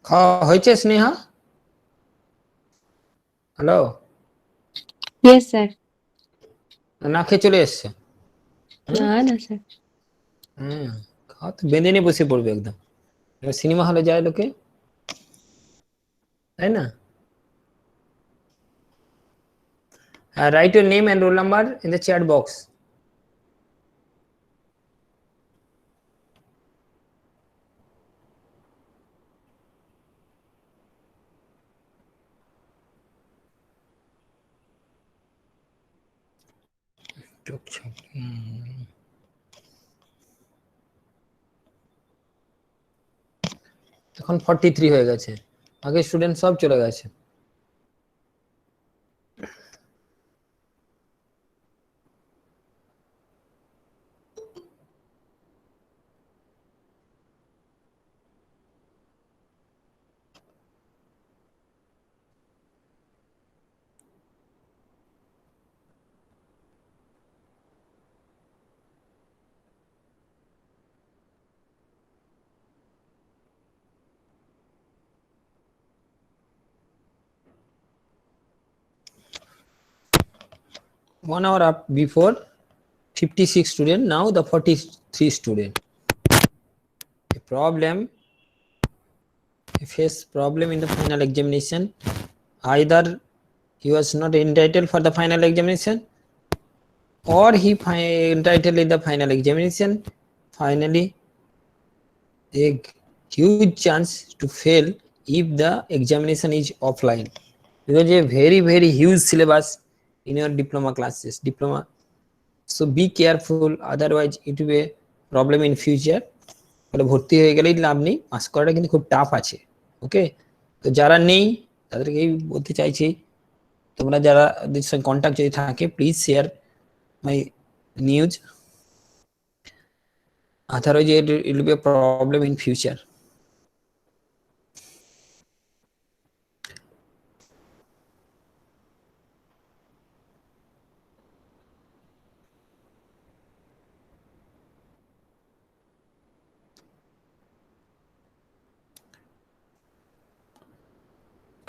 খাওয়া হয়েছে Sneha? Hello, Yes, sir. না খেয়ে চলে এসছে? না না স্যার। হুম, খাওয়া তো বেঁধে নিয়ে বসে পড়বে একদম। সিনেমা হলে যায় লোকে, তাই না? Write your name and roll number in the chat box. এখন 43 হয়ে গেছে, আগে স্টুডেন্ট সব চলে গেছে। One hour up before 56 student, now the 43 student. A problem, he faced problem in the final examination. Either he was not entitled for the final examination or he entitled in the final examination. Finally, a huge chance to fail if the examination is offline, because a very huge syllabus in your diploma classes, diploma. So be careful, otherwise it will be a problem in future. ফলে ভর্তি হয়ে গেলেই লাভ নেই, pass করাটা কিন্তু খুব tough আছে। ওকে, তো যারা নেই তাদেরকেই বলতে চাইছি, তোমরা যারা সঙ্গে কন্ট্যাক্ট যদি থাকে please share my news, otherwise it will be a problem in future.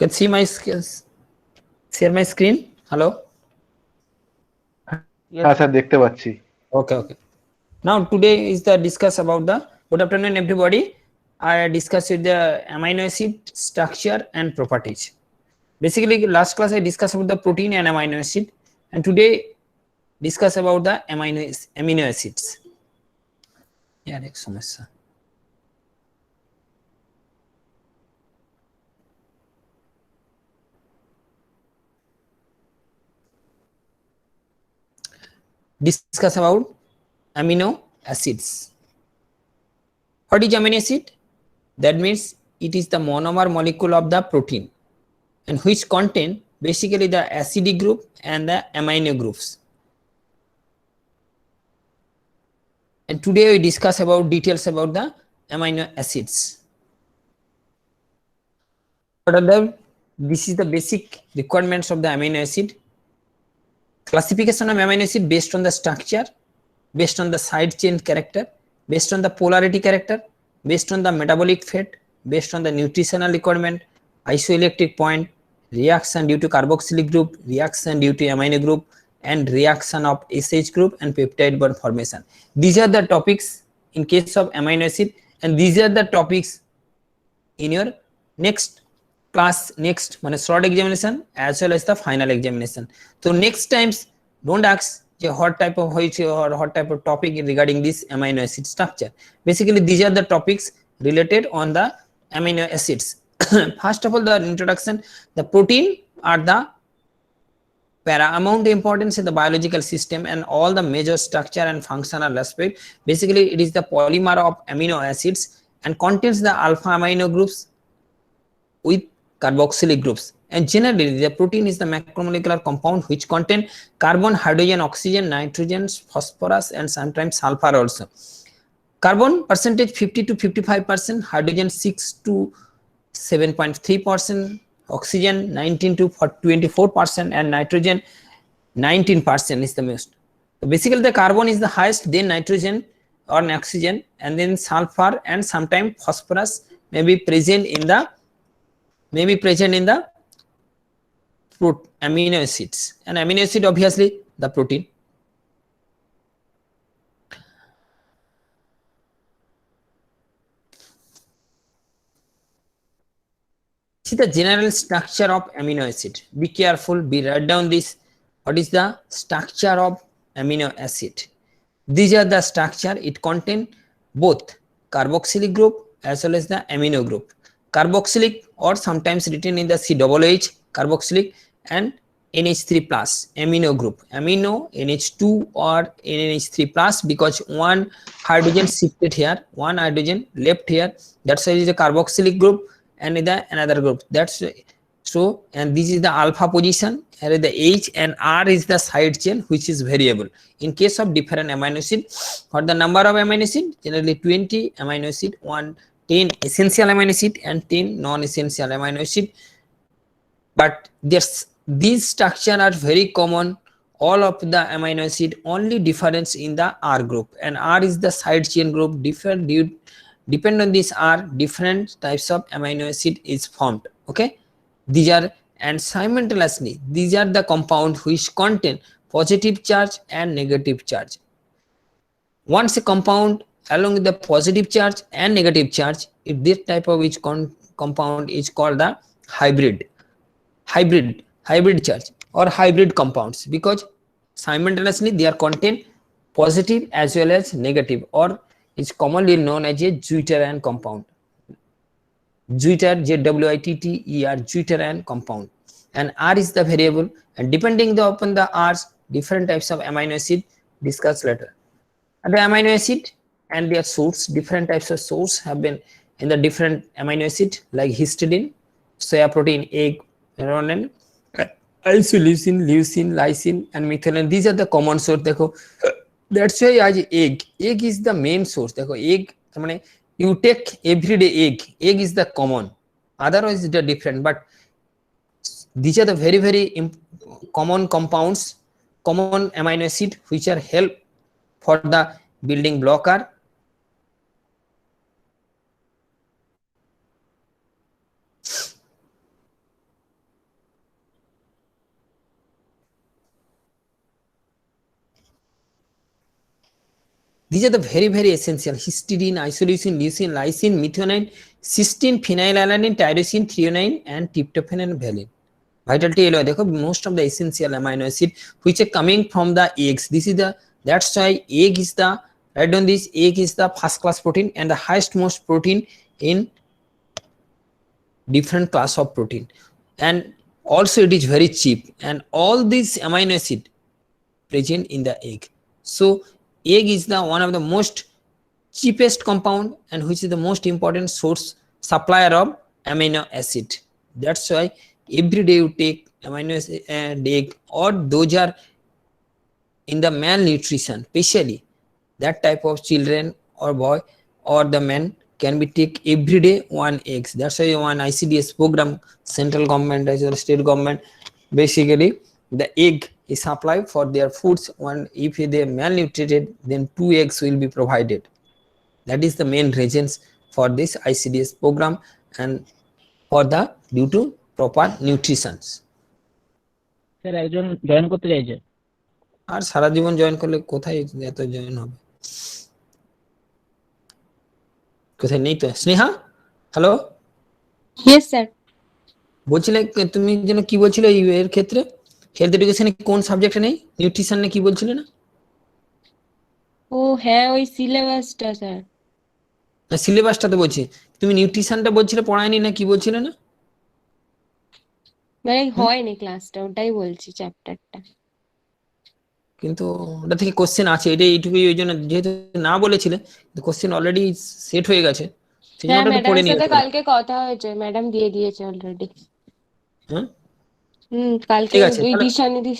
Can see my skills, share my screen. Hello. হ্যাঁ স্যার দেখতে পাচ্ছি। Okay. Now today is the discuss about the, good afternoon everybody. I discuss with the amino acid structure and properties. Basically last class I discussed about the protein and amino acid, and today discuss about the amino acids. Yeah, एक समस्या। Discuss about amino acids. What is amino acid? That means it is the monomer molecule of the protein, and which contain basically the acidic group and the amino groups. And today we discuss about details about the amino acids. This is the basic requirements of the amino acid. Classification of amino acid based on the structure, based on the side chain character, based on the polarity character, based on the metabolic fate, based on the nutritional requirement, isoelectric point, reaction due to carboxylic group, reaction due to amino group, and reaction of SH group and peptide bond formation. These are the topics in case of amino acid, and these are the topics in your next class, next short examination as well as the final examination. So next times don't ask what type of or what type of topic regarding this amino acid structure. Basically these are the topics related on the amino acids. First of all, the introduction, the protein are the paramount importance in the biological system and all the major structure and functional aspect. Basically it is the polymer of amino acids and contains the alpha amino groups with carboxylic groups, and generally the protein is the macromolecular compound which contain carbon, hydrogen, oxygen, nitrogen, phosphorus, and sometimes sulfur also. Carbon percentage 50 to 55%, hydrogen 6 to 7.3%, oxygen 19 to 24%, and nitrogen 19% is the most. So basically the carbon is the highest, then nitrogen or oxygen, and then sulfur and sometimes phosphorus may be present in the may be present in the amino acids, and amino acid obviously the protein. See the general structure of amino acid. Be careful, write down this. What is the structure of amino acid? These are the structure. It contain both carboxylic group as well as the amino group. Carboxylic, or sometimes written in the COOH, carboxylic, and NH3 plus amino group. Amino NH2 or NH3 plus, because one hydrogen shifted here, one hydrogen left here. That's why it is a carboxylic group and the another group. That's so, and this is the alpha position, and the H and R is the side chain which is variable. In case of different amino acid, for the number of amino acid, generally 20 amino acid, 10 essential amino acid and 10 non-essential amino acid. But these structure are very common. All of the amino acid, only difference in the R group, and R is the side chain group. Depend on this R, different types of amino acid is formed. Okay, these are, and simultaneously these are the compound which contain positive charge and negative charge. Once a compound along with the positive charge and negative charge, this type of which compound is called the hybrid charge or hybrid compounds, because simultaneously they are contain positive as well as negative, or is commonly known as a Zwitterian compound. Zwitter, Zwitterer, Zwitterian compound. And R is the variable, and depending upon the R's, different types of amino acid discussed later. And the amino acid and their source, different types of source have been in the different amino acid, like histidine, soya protein, egg, isoleucine, leucine, lysine, and methionine. These are the common source. That's why as egg is the main source. Egg, you take everyday egg is the common, otherwise it is different. But these are the very common compounds, common amino acid which are help for the building blocker. These are the very essential: histidine, isoleucine, leucine, lysine, methionine, cysteine, phenylalanine, tyrosine, threonine, and tryptophan and valine. Vitality yellow. Most of the essential amino acid which are coming from the eggs. This is the, that's why egg is the, write down this, egg is the first class protein and the highest most protein in different class of protein, and also it is very cheap, and all these amino acid present in the egg. So egg is the one of the most cheapest compound and which is the most important source supplier of amino acid. That's why every day you take amino acid and egg, or those are in the malnutrition, especially that type of children or boy or the man can be take every day one eggs. That's why one ICDS program, central government as well as state government, basically the egg is supplied for their foods. One, if they are malnutrited, then 2 eggs will be provided. That is the main reasons for this ICDS program, and for the due to proper nutrition. Sir একজন join করতে চাইছে, আর সারা জীবন join করলে কোথায় এত join হবে, কোথায় নেই তো। স্নেহা, হ্যালো। Yes, sir. বলছিলে তুমি যেন কি বলছিলে এর ক্ষেত্রে, হেলথ এডুকেশনে কোন সাবজেক্টে নেই, নিউট্রিশন না কি বলছিলে না? ও হ্যাঁ, ওই সিলেবাসটা স্যার। না সিলেবাসটা তো বলছি, তুমি নিউট্রিশনটা বলছিলে পড়ায়নি না কি বলছিলে না? মানে হয়নি ক্লাসটা, ওটাই বলছি চ্যাপ্টারটা। কিন্তু ওটা থেকে কোশ্চেন আছে, এটা এইটুকুই, ওই জন্য যেহেতু না বলেছিলে কোশ্চেন অলরেডি সেট হয়ে গেছে, সেই হ্যাঁ, জন্য ওটা পড়ে ম্যাডামের নিও। সাথে কালকে কথা হয়েছে, ম্যাডাম দিয়ে দিয়েছে অলরেডি। হ্যাঁ কালকে ঠিক আছে ওই তাহলে। দিশানিধি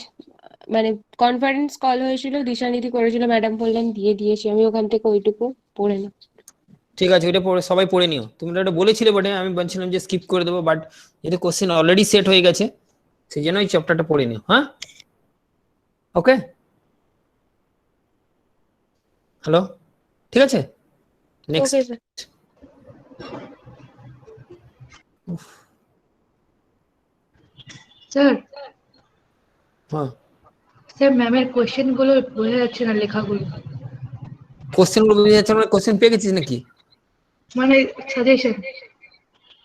মানে কনফারেন্স কল হয়েছিল, দিশানিধি করেছিল, ম্যাডাম বললেন দিয়ে দিয়েছি, আমি ওখান থেকে ওইটুকু পড়ে নাও। ঠিক আছে, ওইটা পড়ে সবাই পড়ে নিও। তুমি ওটা বলেছিলে বটে, আমি বলছিলাম যে স্কিপ করে দেবো, বাট যেহেতু কোশ্চেন অলরেডি সেট হয়ে গেছে সেই জন্য ওই চ্যাপ্টারটা পড়ে নিও। হ্যাঁ, ওকে, হ্যালো, ঠিক আছে। Next, okay sir. স্যার হ্যাঁ, স্যার ম্যামের কোশ্চেন গুলো বোঝা যাচ্ছে না, লেখাগুলো কোশ্চেন গুলো বুঝে যাচ্ছে, আমরা কোশ্চেন পেয়ে গেছিস নাকি? মানে সাজেশন।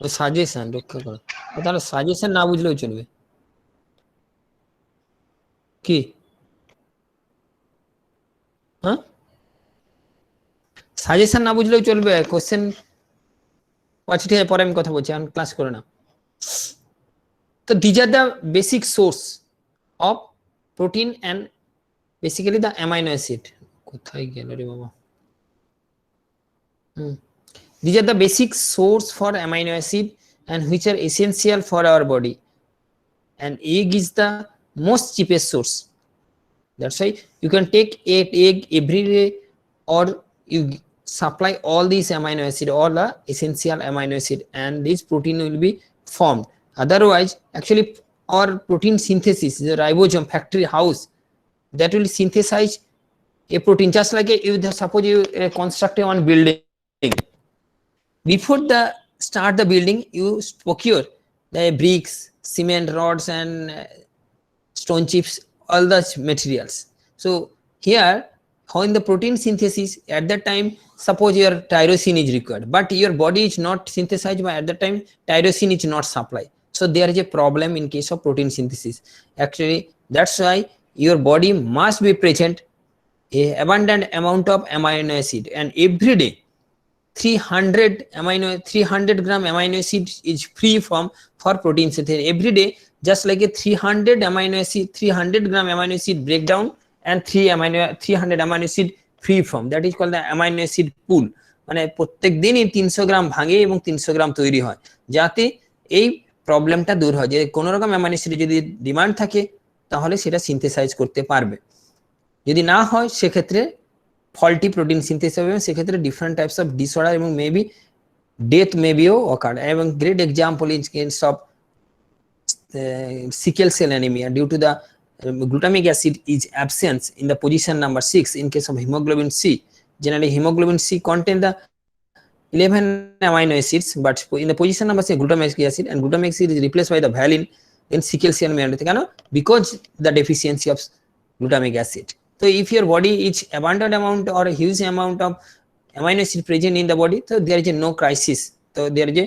ও সাজেশন রক্ষা করো, তাহলে সাজেশন না বুঝলেও চলবে কি? হ্যাঁ, সাজেশন না বুঝলেও চলবে, কোশ্চেন আচ্ছা ঠিক আছে, পরে আমি কথা বলছি, এখন ক্লাস করে না। তো these are the basic source of protein and basically the amino acid. কোথায় গেল রে বাবা? These are the basic source for amino acid and which are essential for our body, and egg is the most cheapest source. That's why you can take egg every day, or you supply all these amino acid, all the essential amino acid, and this protein will be formed. Otherwise, actually our protein synthesis, the ribosome factory house, that will synthesize a protein, just like suppose you construct one building. Before the start the building, you procure the bricks, cement, rods, and stone chips, all the materials. So here, when the protein synthesis, at that time, suppose your tyrosine is required, but your body is not synthesized, by at that time tyrosine is not supplied. So there is a problem in case of protein synthesis. Actually, that's why your body must be present a abundant amount of amino acid, and every day 300 gram amino acid is free from for protein synthesis every day. Just like a 300 gram amino acid breakdown, and 300 amino acid free from, that is called the amino acid pool. মানে প্রত্যেক দিনই 300 গ্রাম ভাঙে এবং 300 গ্রাম তৈরি হয়, যাতে এই প্রবলেমটা দূর হয় যে কোনো রকম অ্যামাইনো অ্যাসিড যদি ডিমান্ড থাকে তাহলে সেটা সিনথেসাইজ করতে পারবে, যদি না হয় সেক্ষেত্রে ফল্টি প্রোটিন সিনথেসিস হবে, সেক্ষেত্রে ডিফারেন্ট টাইপস অফ ডিসঅর্ডার এবং মেবি ডেথ মেবিও অকার। এবং great example in case of sickle cell anemia due to the glutamic acid is absence in the position number 6 in case of hemoglobin C. Generally hemoglobin C contain the 11 amino acids, but in the position number 6 glutamic acid, and glutamic acid is replaced by the valine in sickle cell anemia because the deficiency of glutamic acid. So if your body is abundant amount or a huge amount of amino acid present in the body, so there is a no crisis, so there is a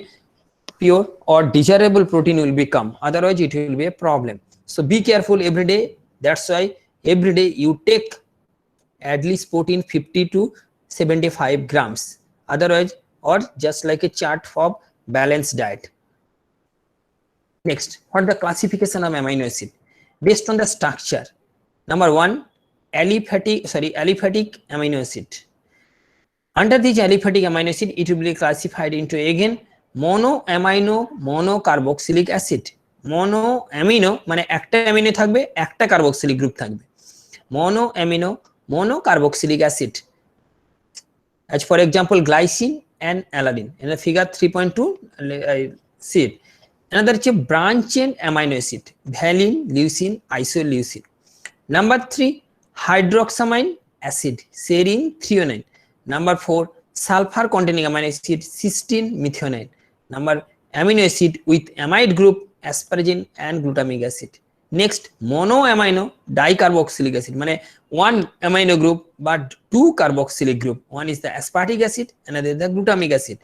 pure or desirable protein will become, otherwise it will be a problem. So be careful every day. That's why every day you take at least protein 50 to 75 grams, otherwise, or just like a chart for balanced diet. Next, what the classification of amino acid based on the structure? Number 1, aliphatic amino acid. Under this aliphatic amino acid, it will be classified into again monocarboxylic acid. mono amino মানে একটা amino থাকবে, একটা carboxylic group থাকবে, monocarboxylic acid. As for example, glycine and alanine in the figure 3.2, see it. Another is branch chain amino acid, valine, leucine, isoleucine. Number 3, hydroxamine acid, serine, threonine. Number 4, sulfur containing amino acid, cysteine, methionine. Number amino acid with amide group, asparagine and glutamic acid. Next, monoamino dicarboxylic acid, মানে one amino group but two carboxylic group. One is the aspartic acid, another is the glutamic acid.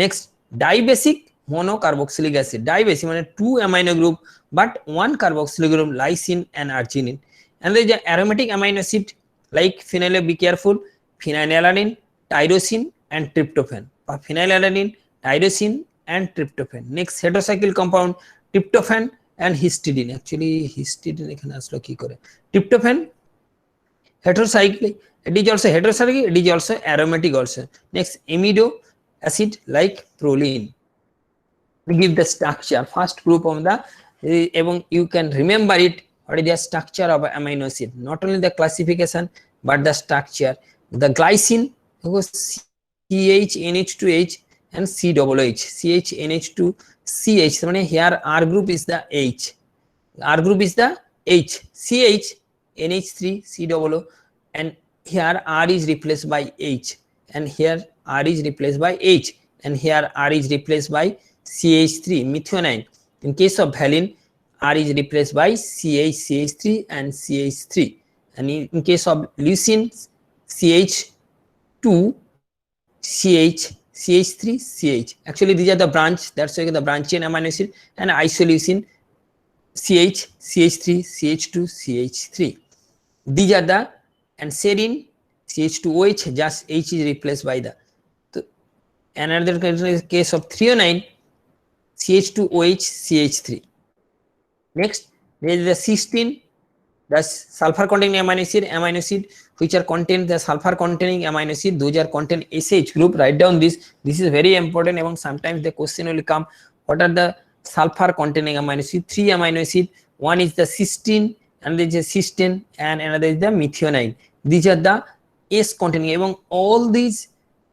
Next, dibasic monocarboxylic acid, dibasic মানে two amino group but one carboxylic group, lysine and arginine. And there is aromatic amino acid like phenyl, be careful, phenylalanine, tyrosine and tryptophan, or phenylalanine, tyrosine and tryptophan. Next, heterocycle compound, tryptophan and histidine. Actually histidine এখানে আসলো কি করে? Tryptophan heterocyclic, it is also heterocyclic, it is also aromatic also. Next, amido acid like proline. We give the structure, first group of the এবং you can remember it, what is the structure of amino acid, not only the classification but the structure. The glycine CHNH2H and COOH, CHNH2CH, মানে here R group is the H, R group is the H, CH NH3 COO, and here R is replaced by H, and here R is replaced by H, and here R is replaced by CH3 methionine. In case of valine, R is replaced by CH, CH3 and CH3. And in case of leucine, CH2, CH, CH3, CH. Actually, these are the branch, that's why the branch chain amino acid, and isoleucine, CH, CH3, CH2, CH3. These are the, and serine, CH2OH, just H is replaced by the. So another case of 309, CH2OH, CH3. Next, there is the cysteine, the sulfur containing amino acid which are contain the sulfur containing amino acid, those are contain SH group. Write down this. This is very important. Among sometimes the question will come, what are the sulfur containing amino acid? 3 amino acid. One is the cysteine, another is the cysteine, and another is the methionine. These are the S containing. Among all these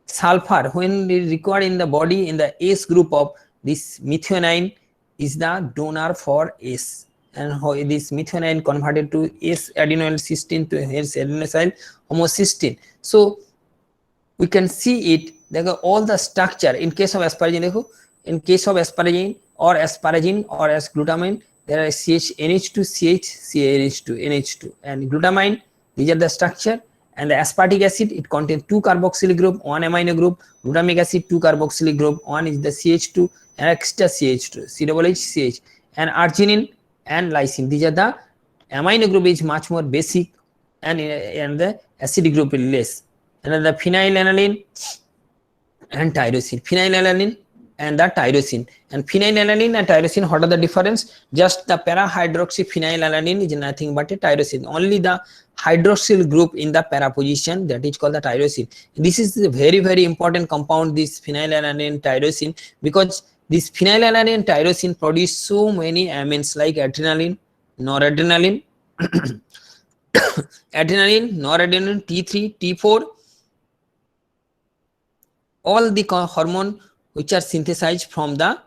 sulfur, when required in the body in the S group of this methionine is the donor for S. And how this methionine converted to S-adenyl cysteine to S-adenosyl homocysteine. So we can see it. All the structure in case of asparagine. In case of asparagine or asparagine or as glutamine, there are CH-NH2, CH-CH2, NH2, and glutamine. These are the structure. And the aspartic acid, it contains 2 carboxylic group, 1 amino group. Glutamic acid, 2 carboxylic group, 1 is the CH2 and extra CH2, CHH. And arginine and lysine, these are the amino group is much more basic, and the acidic group is less. And the phenylalanine and tyrosine, phenylalanine and the tyrosine. And phenylalanine and tyrosine, what are the difference? Just the para-hydroxy-phenylalanine is nothing but a tyrosine. Only the hydroxyl group in the para position, that is called the tyrosine. This is a very, very important compound, this phenylalanine tyrosine, because this phenylalanine and tyrosine produce so many amines like adrenaline, noradrenaline, adrenaline, noradrenaline, T3, T4, all the hormone which are synthesized from the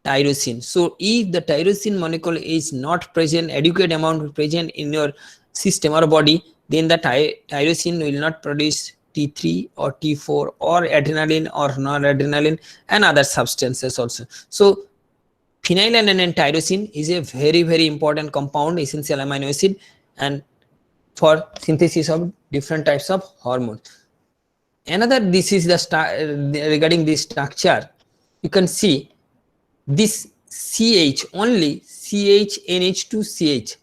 tyrosine. So if the tyrosine molecule is not present, adequate amount present in your system or body, then the tyrosine will not produce T3 or T4 or adrenaline or noradrenaline and other substances also. So phenylalanine and tyrosine is a very, very important compound, essential amino acid, and for synthesis of different types of hormones. Another, this is the regarding this structure, you can see this CH, only CH, NH2, CH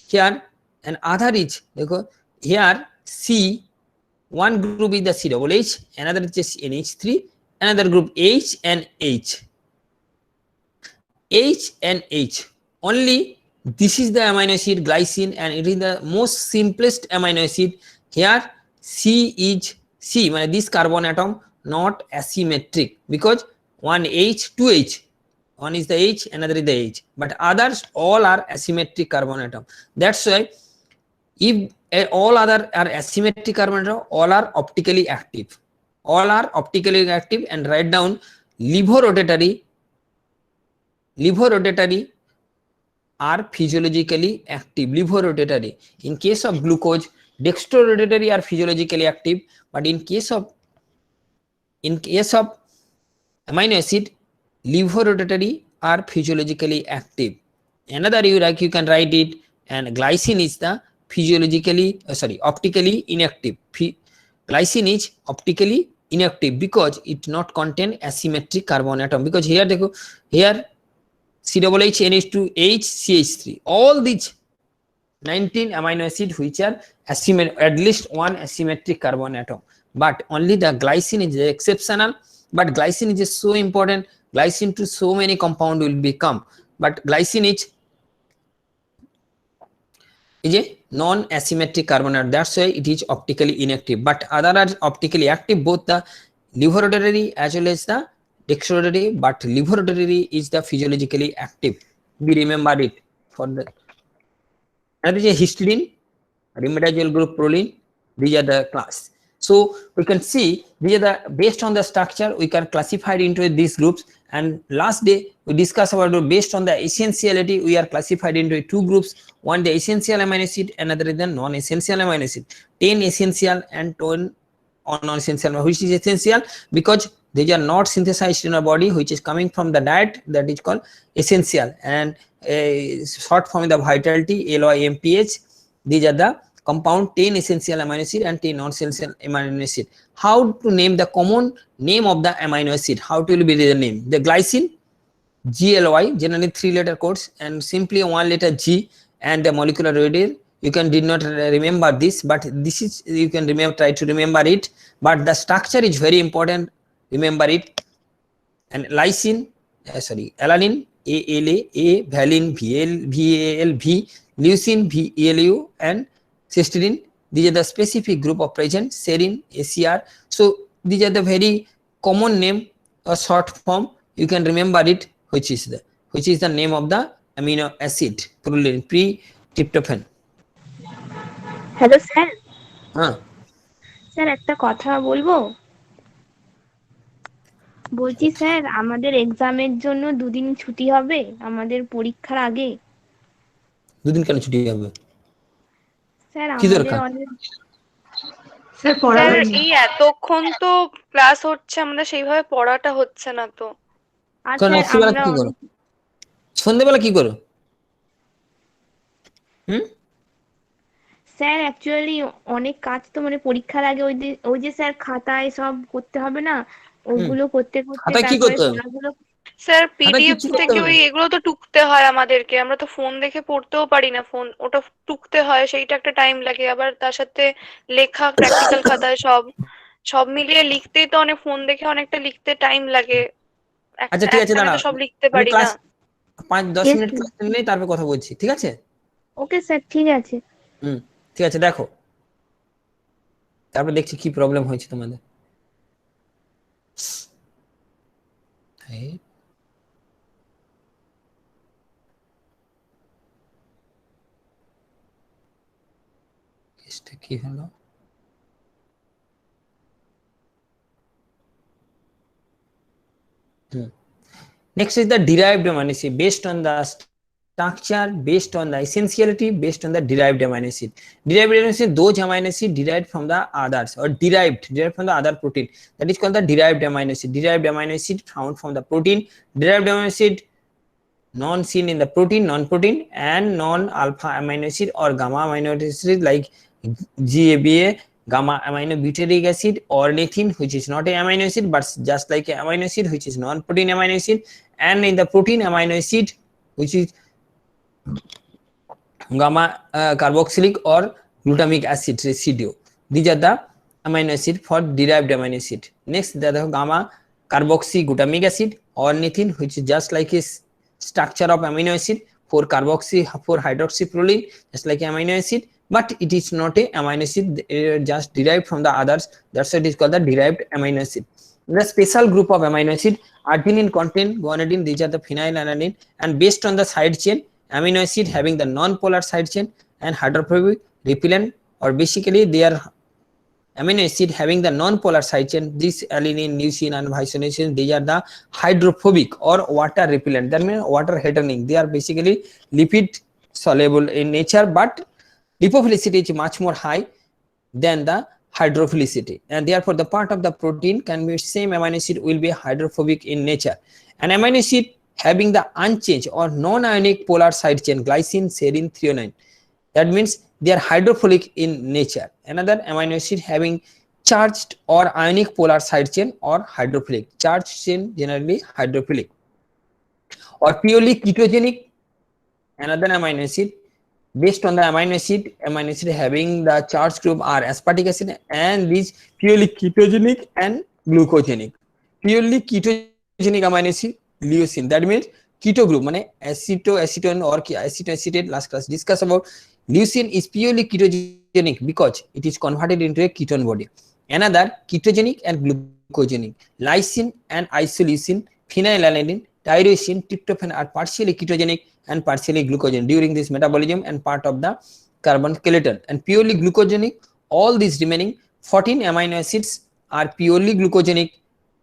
here, and other is here C. One group is the CHH, another is just NH3, another group H and H. H and H. Only this is the amino acid glycine, and it is the most simplest amino acid. Here C is C, this carbon atom not asymmetric, because one H, two H. One is the H, another is the H. But others all are asymmetric carbon atom. That's why if all other are asymmetric carbon atom, all are optically active. All are optically active, and write down levorotatory are physiologically active. Levorotatory. In case of glucose, dextrorotatory are physiologically active, but in case of amino acid, levorotatory are physiologically active. Another you can write it, and glycine is the optically inactive. Glycine is optically inactive because it not contain asymmetric carbon atom. Because here here CHH, NH2, H, CH3, all these 19 amino acid which are at least one asymmetric carbon atom, but only the glycine is exceptional. But glycine is so important. Glycine to so many compound will become, but glycine is a non-asymmetric carbon atom. That's why it is optically inactive. But other are optically active, both the levorotatory as well as the dextrorotatory. But levorotatory is the physiologically active. We remember it for the. Another is a histidine, remedial group proline. These are the class. So we can see these are the, based on the structure we can classify it into these groups. And last day we discussed about based on the essentiality we are classified into 2 groups. One the essential amino acid, another is the non-essential amino acid. 10 essential and 10 non-essential. Which is essential because they are not synthesized in our body, which is coming from the diet, that is called essential. And short form is the vitality, LYMPH. These are the compound 10 essential amino acid and 10 non-essential amino acid. How to name the common name of the amino acid? How to be the name? The glycine, GLY, generally 3-letter codes, and simply 1 letter G, and the molecular weight. You can did not remember this, but this is you can remember, try to remember it, but the structure is very important, remember it. And lysine, alanine, ALA, valine, VAL, leucine, VALU, and cysteine. These are the specific group of present, serine, ACR. So these are the very common name or short form. You can remember it, which is the name of the amino acid, proline, pre-tryptophan. Hello sir, হ্যাঁ, sir একটা কথা বলবো। বলছি sir, আমাদের এক্সামের জন্য দুদিন ছুটি হবে আমাদের পরীক্ষার আগে। দুদিন কেন ছুটি হবে? স্যার কি আমাদের দরকার? অনেক স্যার পড়া স্যার হয়নি। এই এতক্ষণ তো ক্লাস হচ্ছে, আমাদের সেইভাবে পড়াটা হচ্ছে না তো। আর কারণ স্যার রাত্রিবেলা আমরা কি করো, সন্ধ্যেবেলা কি করো? স্যার অ্যাকচুয়ালি অনেক কাজ তো, মানে পরীক্ষার আগে ওই যে স্যার খাতায় সব করতে হবে না, ওগুলো করতে করতে খাতায় কি তারপরে করতে হবে? পড়াগুলো। স্যার খাতায় পিডিএফ কিচ্ছু করতে থেকে হবে ওই না। এগুলো তো টুকতে হয় আমাদেরকে, আমরা তো ফোন দেখে পড়তেও পারি না, ফোন ওটা টুকতে হয়, সেইটা একটা টাইম লাগে। আবার তার সাথে লেখা প্র্যাকটিক্যাল খাতায় সব মিলিয়ে লিখতেই তো অনেক, ফোন দেখে অনেকটা লিখতে টাইম লাগে, আচ্ছা ঠিক আছে, একটানে দাঁড়াও, তো সব লিখতে আমি পারি না। Class 5-10 Yes, minute sir. Class নেই, তারপর কথা বলছি, ঠিক আছে? ওকে স্যার, ঠিক আছে। ঠিক আছে, দেখো তারপর দেখছি কি প্রবলেম হয়েছে তোমাদের। কি হলো? Next is the derived amino acid, based on the structure, based on the essentiality, based on the derived amino acid. Derived amino acid, those amino acid derived from the others, or derived from the other protein, that is called the derived amino acid. Derived amino acid found from the protein. Derived amino acid non seen in the protein, non-protein, and non-alpha amino acid or gamma amino acid like GABA, gamma amino butyric acid, or ornithine, which is not a amino acid but just like a amino acid, which is non-protein amino acid, and in the protein amino acid, which is gamma carboxylic or glutamic acid residue. These are the amino acid for derived amino acid. Next, the gamma carboxy glutamic acid, or ornithine, which is just like a structure of amino acid, 4-carboxy 4-hydroxyproline, just like amino acid, but it is not a amino acid, just derived from the others. That's why it is called the derived amino acid. The special group of amino acid, arginine contain guanidine, these are the phenylalanine, and based on the side chain, amino acid having the non-polar side chain and hydrophobic repellent, or basically they are amino acid having the non-polar side chain. This alanine, leucine, and isoleucine, these are the hydrophobic or water repellent, that means water hardening. They are basically lipid soluble in nature, but lipophilicity is much more high than the hydrophilicity, and therefore the part of the protein can be same amino acid will be hydrophobic in nature. An amino acid having the unchanged or non-ionic polar side chain, glycine, serine, threonine, that means they are hydrophilic in nature. Another amino acid having charged or ionic polar side chain or hydrophilic. Charged chain generally hydrophilic. Or purely ketogenic, another amino acid. Based on the amino acid having the charge group are aspartic acid, and these purely ketogenic and glucogenic. Purely ketogenic amino acid, leucine, that means keto group, mane acetone or acetoacetate. Last class discuss about leucine is purely ketogenic because it is converted into a ketone body. Another ketogenic and glucogenic, lysine and isoleucine, phenylalanine, tyrosine, tryptophan are partially ketogenic and partially glucogenic during this metabolism and part of the carbon skeleton. And purely glucogenic, all these remaining 14 amino acids are purely glucogenic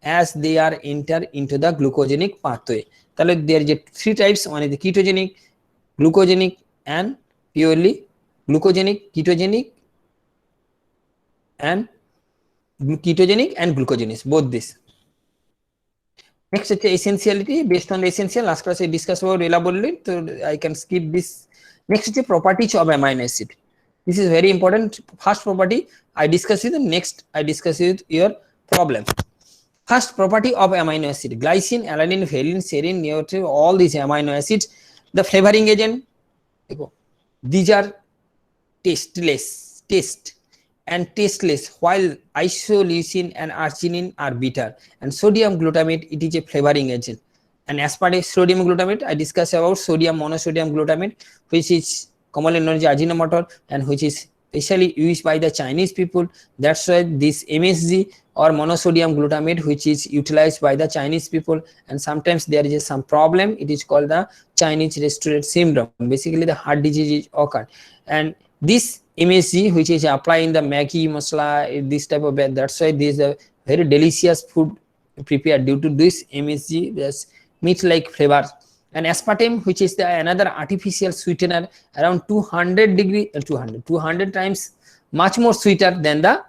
as they are enter into the glucogenic pathway. তাহলে there is 3 types, one is the ketogenic, glucogenic, and purely glucogenic, ketogenic, and glucogenous, both this. Next is essentiality. Based on the essential, last class I discussed about reliability, so I can skip this. Next is the properties of amino acid. This is very important. First property I discuss it, next I discuss it your problem. First property of amino acid: glycine, alanine, valine, serine, neutral, all these amino acids. The flavoring agent, these are tasteless, while isoleucine and arginine are bitter, and sodium glutamate, it is a flavoring agent. And aspartate, sodium glutamate, I discussed about sodium monosodium glutamate, which is commonly known as Ajinomoto, and which is especially used by the Chinese people. That's why this MSG or monosodium glutamate, which is utilized by the Chinese people, and sometimes there is some problem. It is called the Chinese respiratory syndrome. Basically, the heart disease is occurred, and this MSG, which is applied in the Maggi masala, this type of bed. That's why this is a very delicious food prepared due to this MSG. There's meat-like flavor. And aspartame, which is the another artificial sweetener, around 200 times much more sweeter than the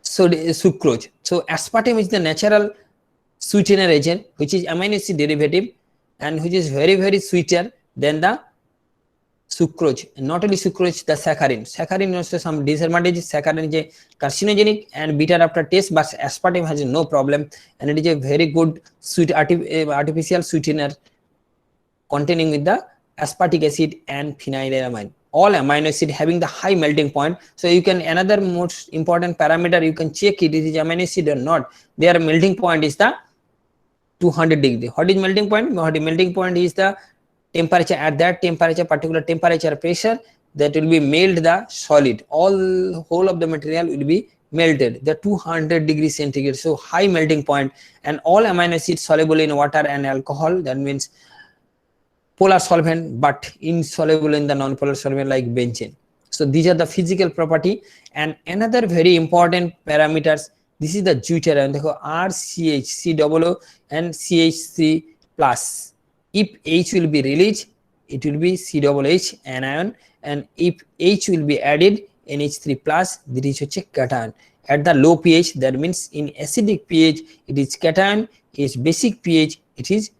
sucrose. So aspartame is the natural sweetener agent, which is amino acid derivative, and which is very, very sweeter than the sucrose. And not only sucrose, the saccharin. Saccharin also some disadvantages. Saccharin is carcinogenic and bitter after taste, but aspartame has no problem, and it is a very good sweet artificial sweetener containing with the aspartic acid and phenylalanine. All amino acid having the high melting point. So you can, another most important parameter, you can check it is amino acid or not. Their melting point is the 200 degree. What is melting point? Melting point is the temperature. At that temperature, particular temperature pressure, that will be melt the solid. Whole of the material will be melted. The 200 degrees centigrade. So high melting point, and all amino acids soluble in water and alcohol. That means polar solvent, but insoluble in the non-polar solvent like benzene. So these are the physical property. And another very important parameters, this is the deuterium. RCH, COO and CH3 plus. If H will be released, it will be COOH anion, and if H will be added, NH3 plus, this is a cation. At the low pH, that means in acidic pH, it is cation, is basic pH, it is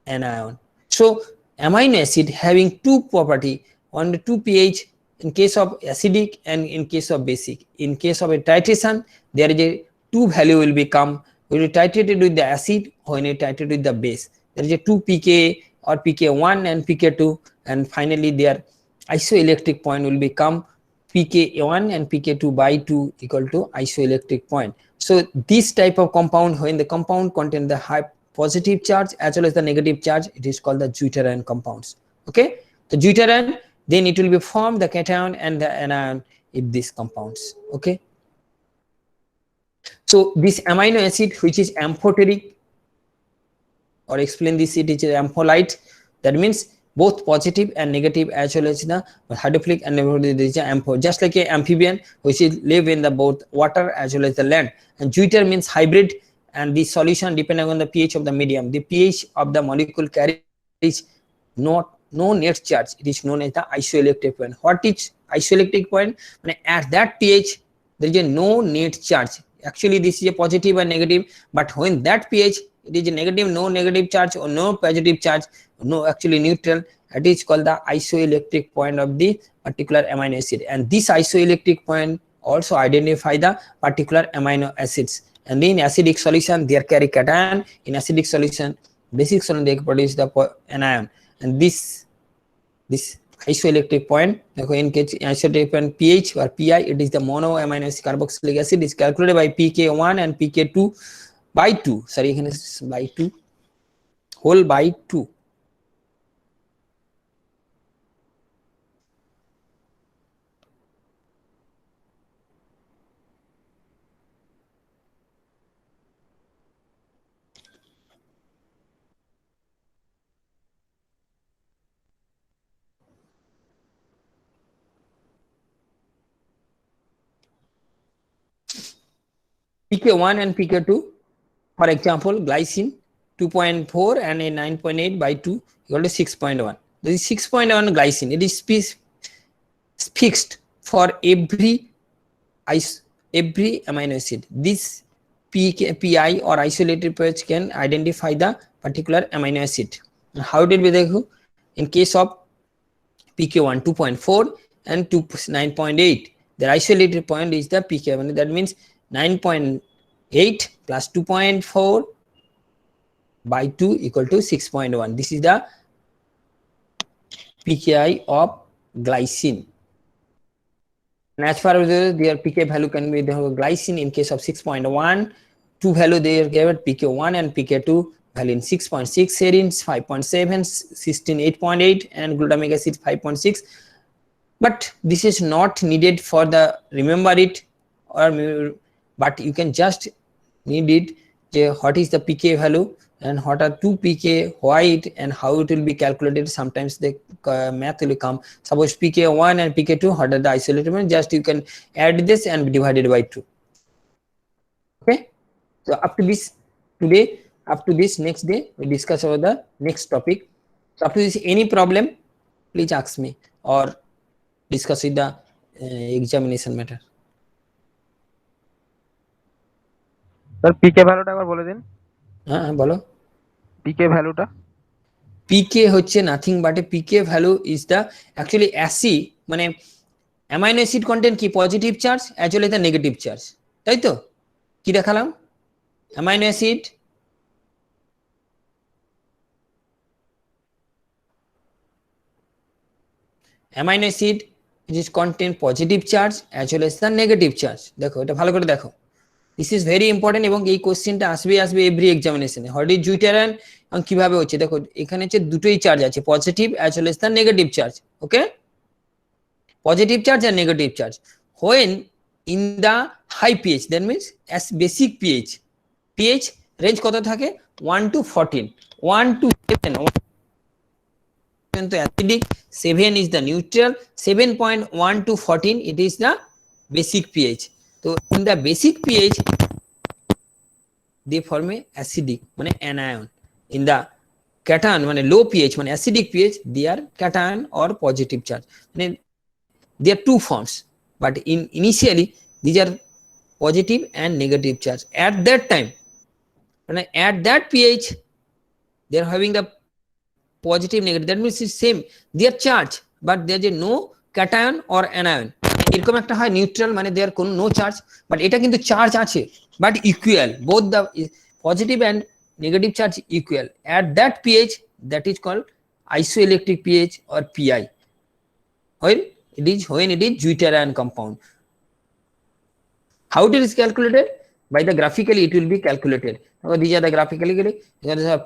anion. So amino acid having two property, on the 2 pH in case of acidic and in case of basic. In case of a titration, there is a 2 value will become, when you titrate it with the acid, when you titrate with the base. There is a 2 pK or pK1 and pK2, and finally their isoelectric point will become pK1 and pK2 by 2 equal to isoelectric point. So this type of compound, when the compound contain the high positive charge as well as the negative charge, it is called the deuterium compounds. Okay, the deuterium, then it will be formed the cation and the anion if these compounds. Okay, so this amino acid, which is amphoteric, or explain this, it is ampholyte. That means both positive and negative as well as the hydrophilic and ampho, just like a amphibian which is live in the both water as well as the land. And deuter means hybrid, and the solution depending on the pH of the medium. The pH of the molecule carries no net charge. It is known as the isoelectric point. What is isoelectric point? At that pH there is a no net charge. Actually this is a positive and negative, but when that pH it is a negative, no negative charge or no positive charge, no actually neutral, it is called the isoelectric point of the particular amino acid. And this isoelectric point also identify the particular amino acids. And in acidic solution they carry cation, in acidic solution, basic solution, they produce the anion. And this isoelectric point, in case isoelectric point pH or PI, it is the mono amino acid carboxylic acid, is calculated by pK1 and pK2 by 2, sorry, by 2, whole by 2. PK1 and PK2, for example, glycine 2.4 and a 9.8 by 2 equal to 6.1. This is 6.1 glycine. It is fixed for every amino acid. This PI or isolated pH can identify the particular amino acid. How did we do? In case of pK1 2.4 and 9.8, the isolated point is the pK1. That means 9.8 plus 2.4 by 2 equal to 6.1. This is the pKi of glycine. And as far as their pK value can be the glycine in case of 6.1, 2 value they are given pK1 and pK2 value in 6.6, serine 5.7, cysteine 8.8, and glutamic acid 5.6. But this is not needed for the remember it, or but you can just need it. What is the pK value and what are 2 pK, why it, and how it will be calculated. Sometimes the math will come. Suppose pK1 and pK2, what are the isolated ones? Just you can add this and divide it by 2. Okay. So up to this today, up to this next day, we discuss about the next topic. So up to this, any problem, please ask me or discuss with the examination matter. Sir pK ভ্যালুটা একবার বলে দিন। হ্যাঁ বলো। পিকে ভ্যালুটা pK হচ্ছে nothing but a pK value is the actually অ্যাসি মানে অ্যামাইনো অ্যাসিড কন্টেন্ট কি positive charge as well as the negative charge, তাই তো? কি দেখালাম? Amino acid amino acid is content positive charge as well as the negative charge. দেখো এটা ভালো করে দেখো, দিস ইজ ভেরি ইম্পর্টেন্ট এবং এই কোশ্চেনটা আসবে এভরি এক্সামিনেশনে। হোয়াট ইজ জুইটারান এবং কিভাবে হচ্ছে দেখো, এখানে হচ্ছে দুটোই চার্জ আছে, positive as well as the negative charge. Okay, positive charge আর negative charge when in the high pH, that means as basic pH, pH range কত থাকে 1 to 14, 1 to 7 তো অ্যাসিডিক, 7 is the neutral, 7.1 to 14 it is the basic pH. So in the basic pH they form a acidic মানে anion. In the cation মানে low pH মানে acidic pH they are cation or positive charge. মানে they are two forms, but initially these are positive and negative charge. At that time, মানে at that pH they are having the positive negative, that means it's same, they are charge but there is no cation or anion. এরকম একটা হয় neutral মানে দেয়ার কোনো no charge, but এটা কিন্তু charge আছে but equal, both the positive and negative charge equal at that pH, that is called isoelectric pH or pI when it is Zwitterian compound. How it is calculated? By the graphically it will be calculated. Now these are the graphically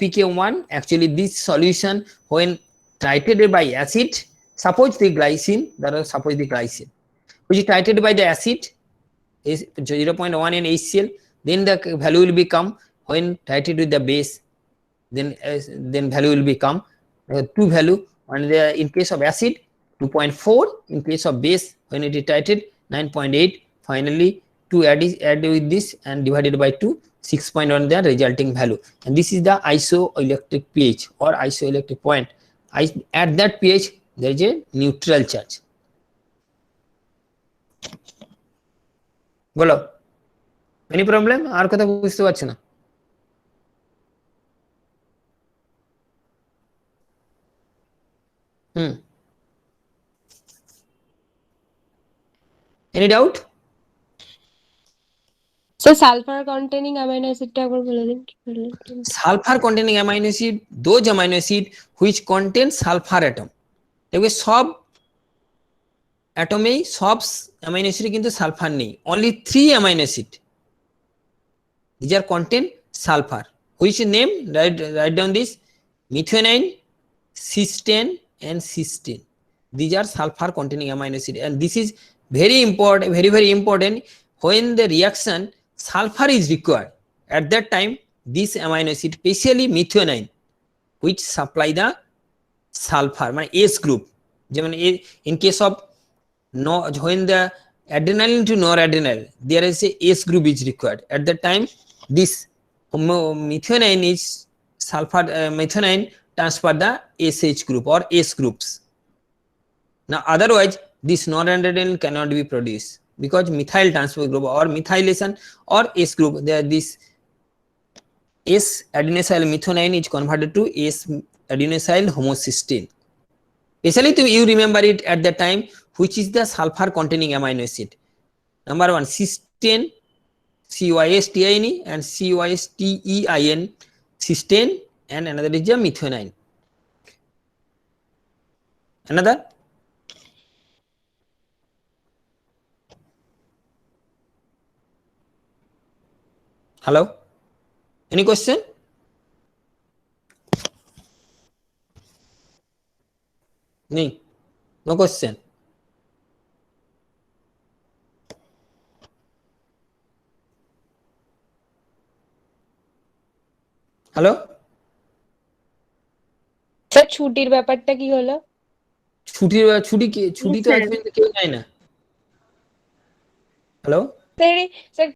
pK1, actually this solution when titrated by acid, suppose the glycine, that is suppose the glycine which is titrated by the acid is 0.1 in HCl, then the value will become when titrated with the base, then value will become 2 value, and in case of acid 2.4, in case of base when it is titrated 9.8, finally 2 add with this and divided by 2, 6.1 the resulting value, and this is the isoelectric pH or isoelectric point. At that pH there is a neutral charge. বলো, any problem? আর কথা বুঝতে পারছি না। Any doubt? Sir sulphur containing amino অ্যাসিডটা একবার বলে দিন কি বললেন? Sulphur containing amino acid, those amino acid which contain sulphur atom. দেখবে সব অ্যাটমেই সব অ্যামাইনো অ্যাসিডে কিন্তু সালফার নেই, only 3 amino acid these are contain sulphur, which name write down this, methionine, cysteine and cysteine. These are sulfur containing amino acid, and this is very important, very important. When the reaction sulfur is required, at that time this amino acid, especially methionine, which supply the sulfur মানে S group, যেমন in case of no, when the adrenaline to noradrenaline there is a S group is required, at that time this methionine is sulfur methionine transfer the SH group or S groups. Now otherwise this noradrenaline cannot be produced. because methyl transfer group or methylation or S group, there this S adenosyl methionine is converted to S adenosyl homocysteine. Especially you remember it at that time, which is the sulfur containing amino acid. Number 1, cysteine, CYSTINE and CYSTEIN, cysteine, and another is the methionine. Another? Hello? Any question? No question. Hello sir ছুটির ব্যাপারটা কি হলো? ছুটি তো sir. আজকে কেউ নেয় না। Hello sir